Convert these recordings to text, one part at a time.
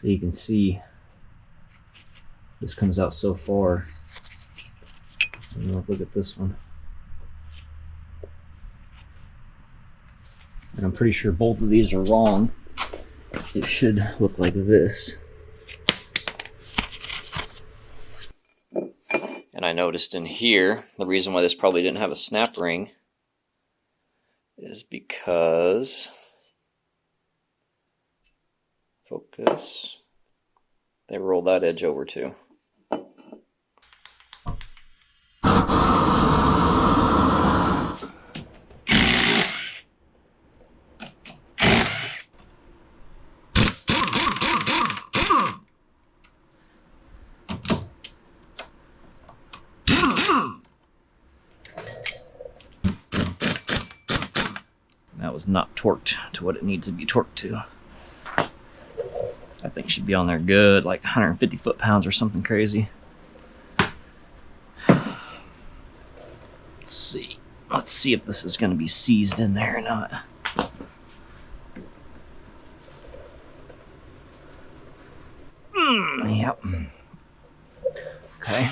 So you can see this comes out so far. Look at this one. And I'm pretty sure both of these are wrong. It should look like this. And I noticed in here, the reason why this probably didn't have a snap ring is because, focus, they roll that edge over too. That was not torqued to what it needs to be torqued to. That thing should be on there good, like 150 foot-pounds or something crazy. Let's see. Let's see if this is going to be seized in there or not. Yep. Okay.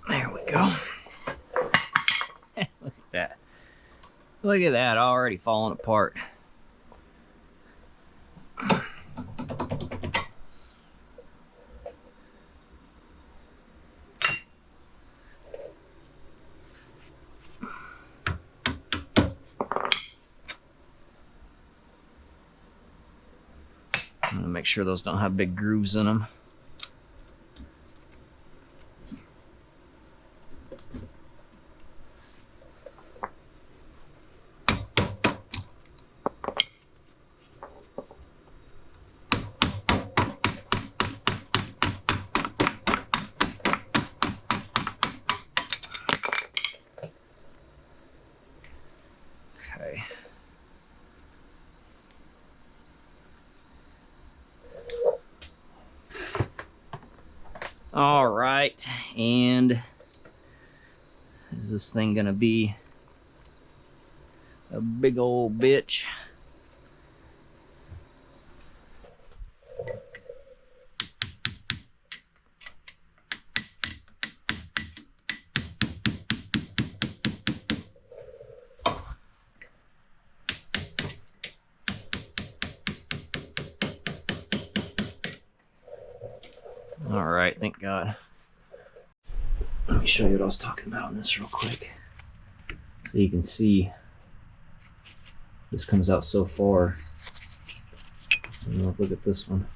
There we go. Look at that. Look at that, already falling apart. I'm gonna make sure those don't have big grooves in them. Okay. All right, and is this thing gonna be a big old bitch? All right, thank God. Let me show you what I was talking about on this real quick. So you can see this comes out so far. Look at this one.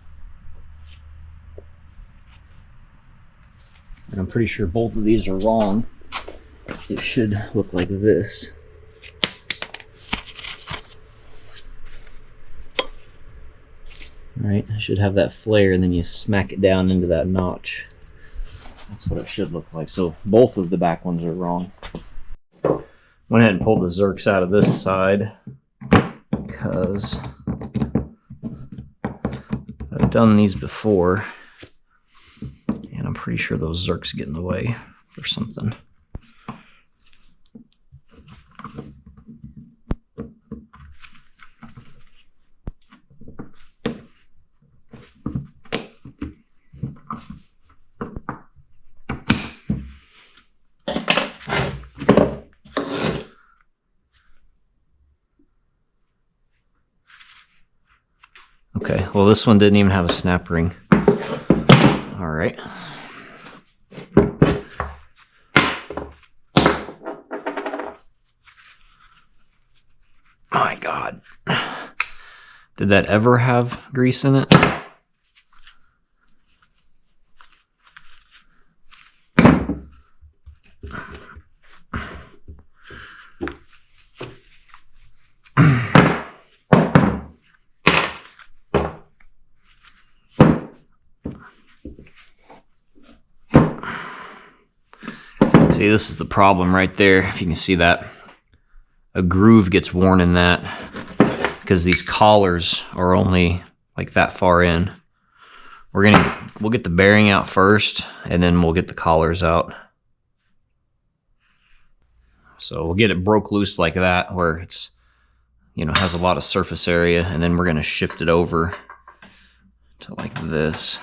And I'm pretty sure both of these are wrong. It should look like this. Right, I should have that flare, and then you smack it down into that notch. That's what it should look like. So both of the back ones are wrong. Went ahead and pulled the Zerks out of this side because I've done these before, and I'm pretty sure those Zerks get in the way for something. Okay, well this one didn't even have a snap ring. All right. My God. Did that ever have grease in it? See, this is the problem right there. If you can see that, a groove gets worn in that because these collars are only like that far in. We'll get the bearing out first, and then we'll get the collars out. So we'll get it broke loose like that, where it's, you know, has a lot of surface area, and then we're going to shift it over to like this.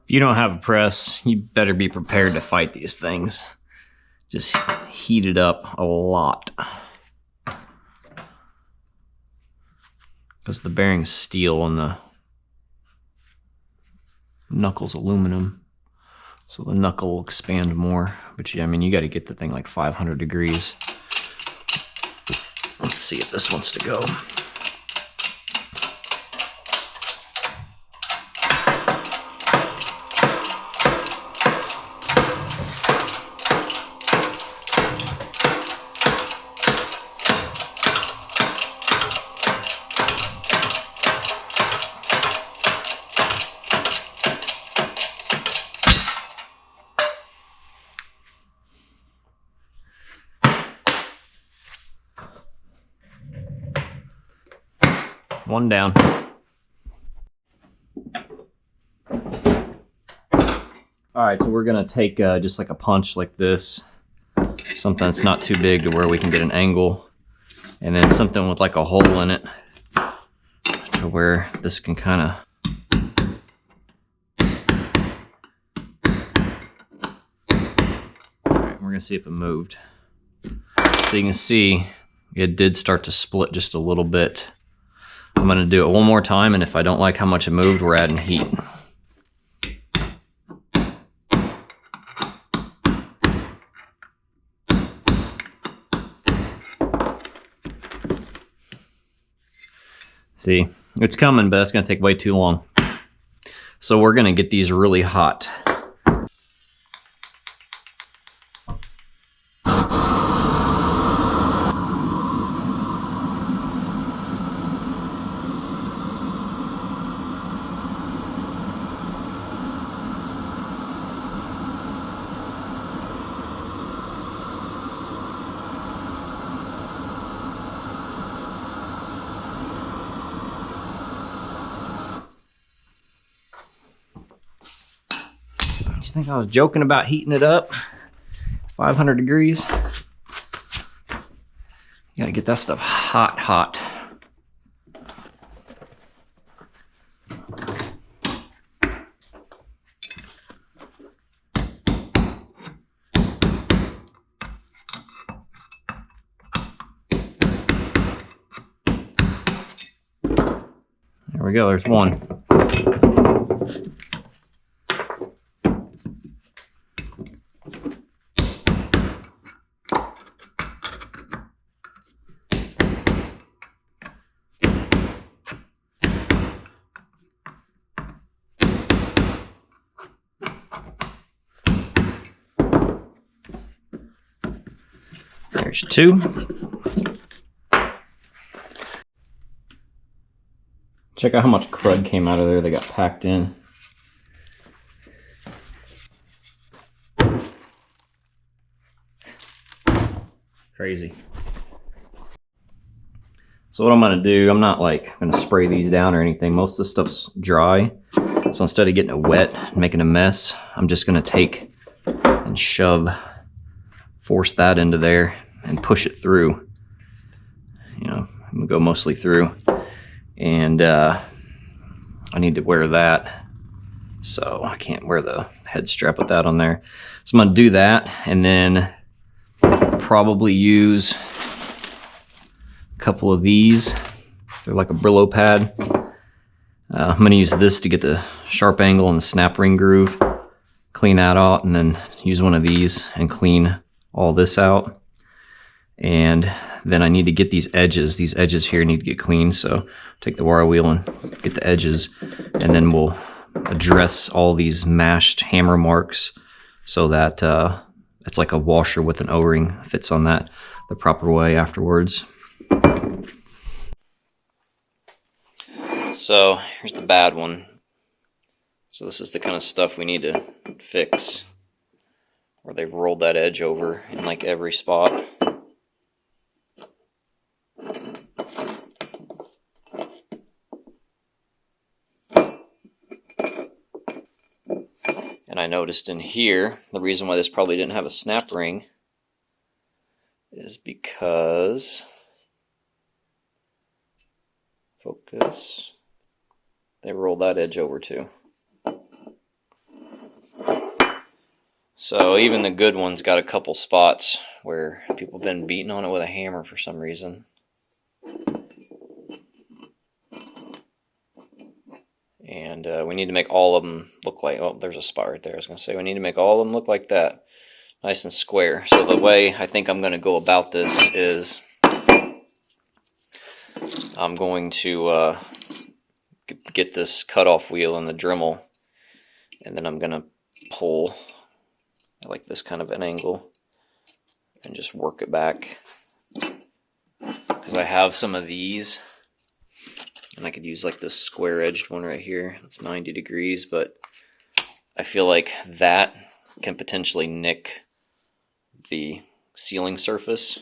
If you don't have a press, you better be prepared to fight these things. Just heat it up a lot. Because the bearing's steel and the knuckle's aluminum. So the knuckle will expand more. But yeah, I mean, you got to get the thing like 500 degrees. Let's see if this wants to go. One down. All right, so we're gonna take just like a punch like this, something that's not too big to where we can get an angle, and then something with like a hole in it to where this can kind of all right, we're gonna see if it moved. So you can see it did start to split just a little bit. I'm going to do it one more time, and if I don't like how much it moved, we're adding heat. See, it's coming, but it's going to take way too long. So we're going to get these really hot. You think I was joking about heating it up? 500 degrees. You gotta get that stuff hot, hot. There we go, there's one. There's two. Check out how much crud came out of there that got packed in. Crazy. So what I'm gonna do, I'm not like gonna spray these down or anything. Most of the stuff's dry. So instead of getting it wet and making a mess, I'm just gonna take and force that into there and push it through. You know, I'm gonna go mostly through. And I need to wear that. So I can't wear the head strap with that on there. So I'm gonna do that and then probably use a couple of these. They're like a Brillo pad. I'm gonna use this to get the sharp angle and the snap ring groove. Clean that out and then use one of these and clean all this out. And then I need to get these edges. These edges here need to get clean. So take the wire wheel and get the edges, and then we'll address all these mashed hammer marks so that it's like a washer with an O-ring fits on that the proper way afterwards. So here's the bad one. So this is the kind of stuff we need to fix. where they've rolled that edge over in like every spot. And I noticed in here, the reason why this probably didn't have a snap ring is because, focus, they rolled that edge over too. So even the good ones got a couple spots where people have been beating on it with a hammer for some reason. And we need to make all of them look like, oh, there's a spot right there. I was going to say, we need to make all of them look like that. Nice and square. So the way I think I'm going to go about this is I'm going to get this cutoff wheel and the Dremel, and then I'm going to pull at like this kind of an angle and just work it back, because I have some of these and I could use like this square edged one right here. It's 90 degrees, but I feel like that can potentially nick the sealing surface,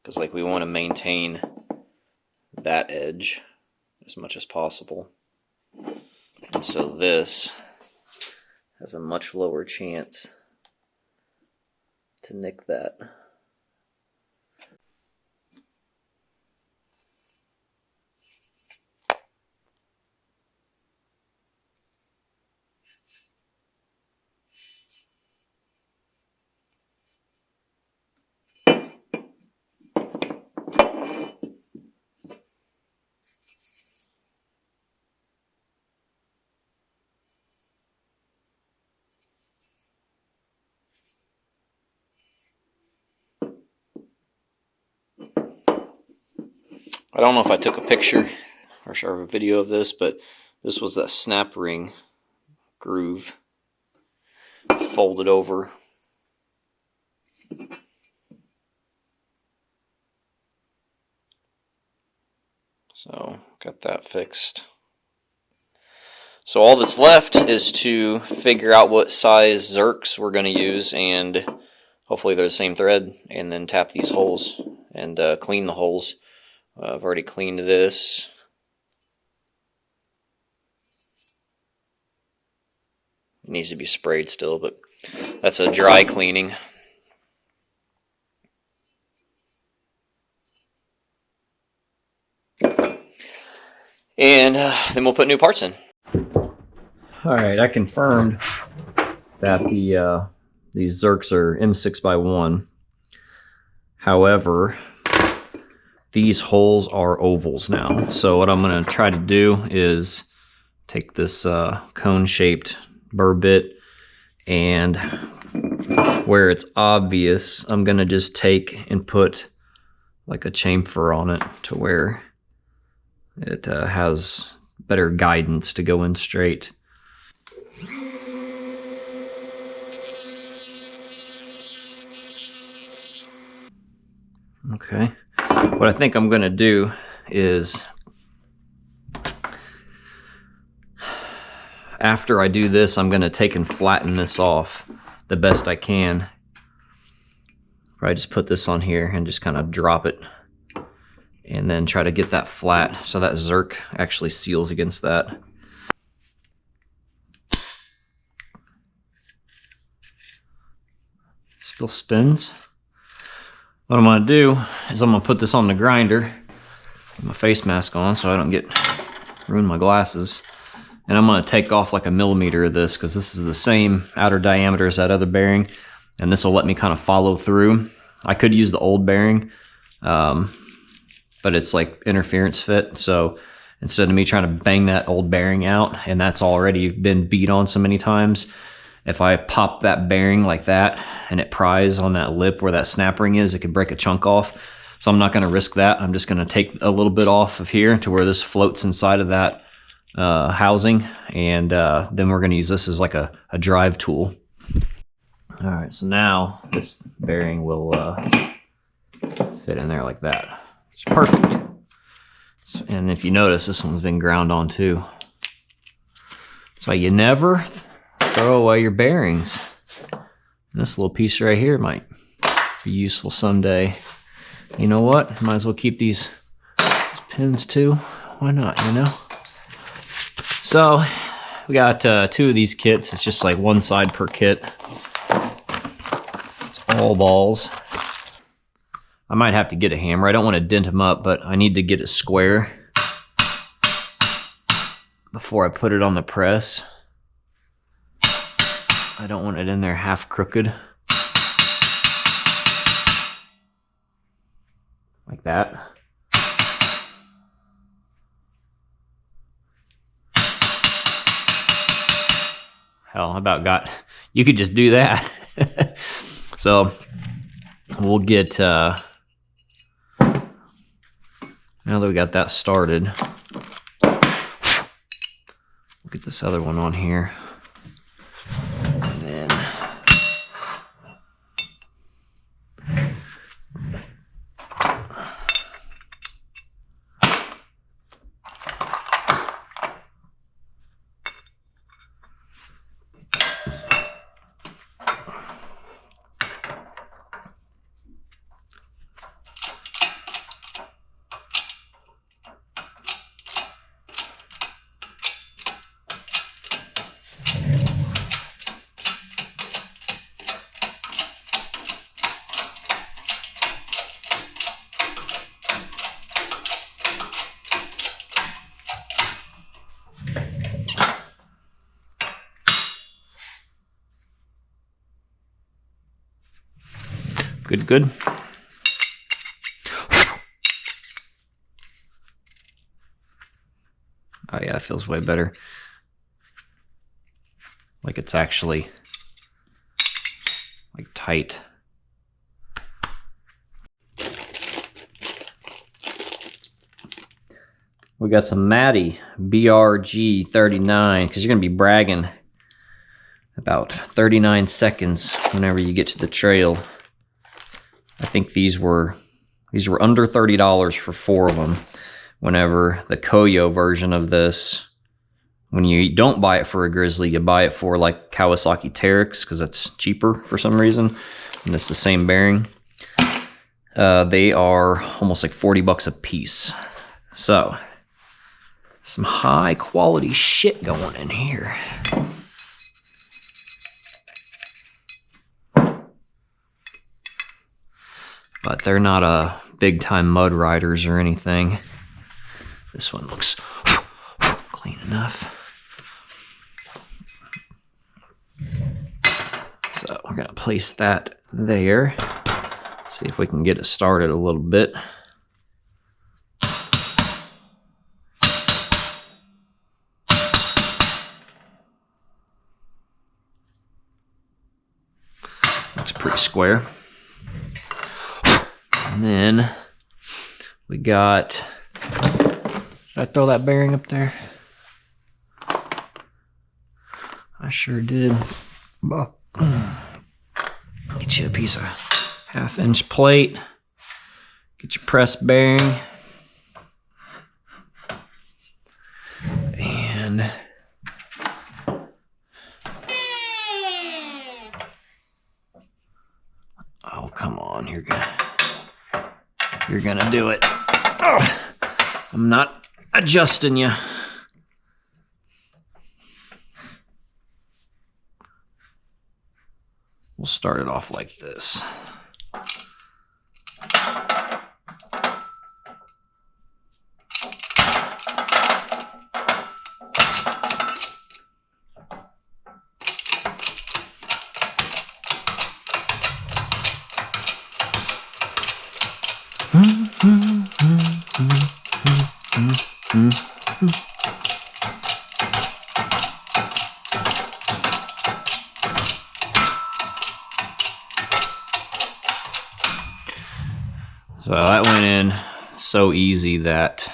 because like we want to maintain that edge as much as possible. And so this has a much lower chance to nick that. I don't know if I took a picture or a video of this, but this was that snap ring groove folded over. So got that fixed. So all that's left is to figure out what size zerks we're going to use, and hopefully they're the same thread, and then tap these holes and clean the holes. I've already cleaned this. It needs to be sprayed still, but that's a dry cleaning. And then we'll put new parts in. Alright, I confirmed that these Zerks are M6x1. However, these holes are ovals now. So what I'm going to try to do is take this cone-shaped burr bit, and where it's obvious, I'm going to just take and put like a chamfer on it to where it has better guidance to go in straight. Okay. What I think I'm going to do is, after I do this, I'm going to take and flatten this off the best I can. I just put this on here and just kind of drop it, and then try to get that flat so that Zerk actually seals against that. Still spins. What I'm going to do is I'm going to put this on the grinder with my face mask on so I don't ruin my glasses. And I'm going to take off like 1 millimeter of this, because this is the same outer diameter as that other bearing, and this will let me kind of follow through. I could use the old bearing, but it's like interference fit, so instead of me trying to bang that old bearing out, and that's already been beat on so many times, if I pop that bearing like that and it pries on that lip where that snap ring is, it could break a chunk off. So I'm not going to risk that. I'm just going to take a little bit off of here to where this floats inside of that housing, and then we're going to use this as like a drive tool. All right, so now this bearing will fit in there like that. It's perfect. And if you notice, this one's been ground on too. So you never throw away your bearings. This little piece right here might be useful someday. You know what? Might as well keep these pins too. Why not, you know? So we got 2 of these kits. It's just like one side per kit. It's all balls. I might have to get a hammer. I don't want to dent them up, but I need to get it square before I put it on the press. I don't want it in there half crooked. Like that. Hell, I about got, you could just do that. So we'll get, now that we got that started, we'll get this other one on here. And then good. Oh yeah, it feels way better. Like it's actually like tight. We got some Matty BRG 39 because you're gonna be bragging about 39 seconds whenever you get to the trail. I think these were under $30 for 4 of them. Whenever the Koyo version of this, when you don't buy it for a Grizzly, you buy it for like Kawasaki Teryx because it's cheaper for some reason, and it's the same bearing. They are almost like 40 bucks a piece. So some high quality shit going in here. But they're not big time mud riders or anything. This one looks clean enough. So we're gonna place that there. See if we can get it started a little bit. Looks pretty square. And then we got, did I throw that bearing up there? I sure did. Get you a piece of 1/2-inch plate. Get your press bearing. And oh, come on, you're gonna do it. Oh, I'm not adjusting you. We'll start it off like this. So that went in so easy that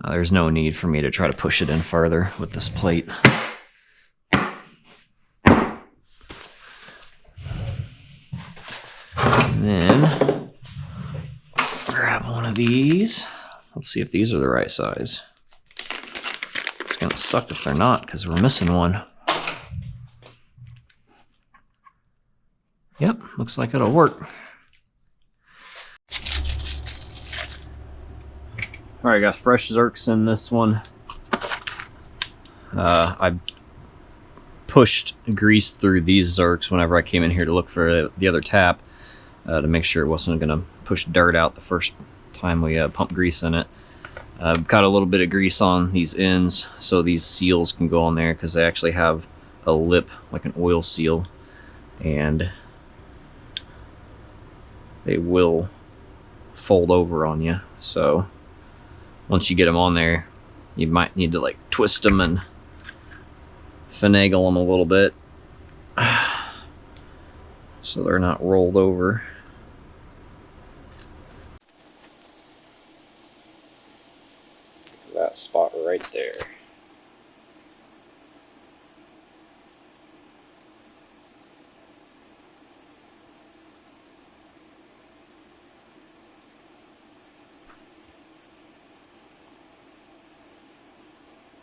there's no need for me to try to push it in further with this plate. And then grab one of these. Let's see if these are the right size. It's gonna suck if they're not because we're missing one. Yep, looks like it'll work. All right, got fresh Zerks in this one. I pushed grease through these Zerks whenever I came in here to look for the other tap to make sure it wasn't going to push dirt out the first time we pump grease in it. I've got a little bit of grease on these ends so these seals can go on there, because they actually have a lip like an oil seal, and they will fold over on you. So once you get them on there, you might need to like twist them and finagle them a little bit so they're not rolled over. That spot right there.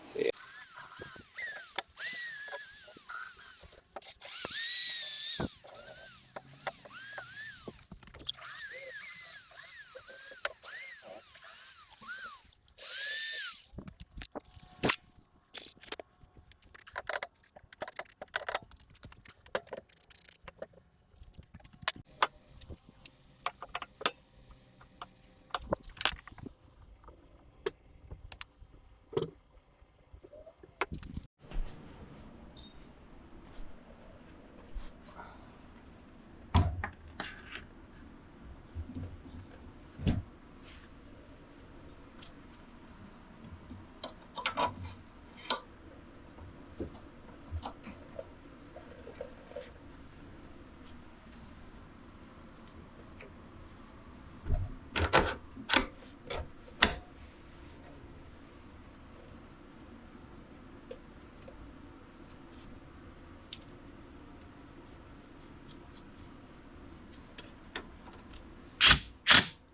See.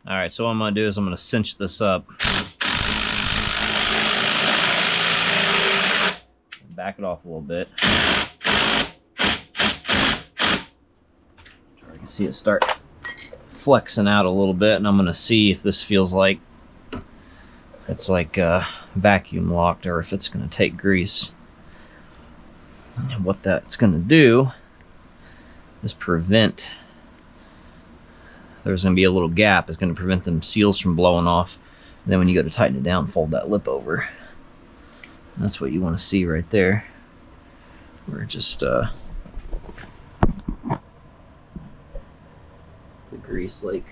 All right, so what I'm gonna do is I'm gonna cinch this up. Back it off a little bit. I can see it start flexing out a little bit, and I'm gonna see if this feels like it's like vacuum locked, or if it's gonna take grease. And what that's gonna do is prevent, there's going to be a little gap. It's going to prevent them seals from blowing off. And then when you go to tighten it down, fold that lip over. And that's what you want to see right there. Where it just the grease like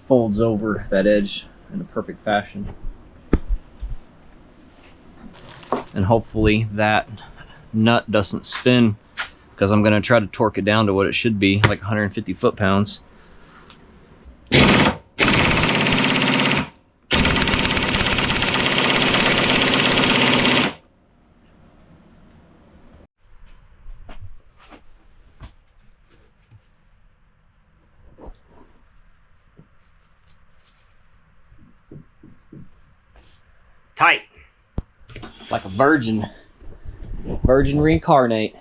folds over that edge in a perfect fashion. And hopefully that nut doesn't spin, because I'm going to try to torque it down to what it should be, like 150 foot-pounds. Tight, like a virgin reincarnate.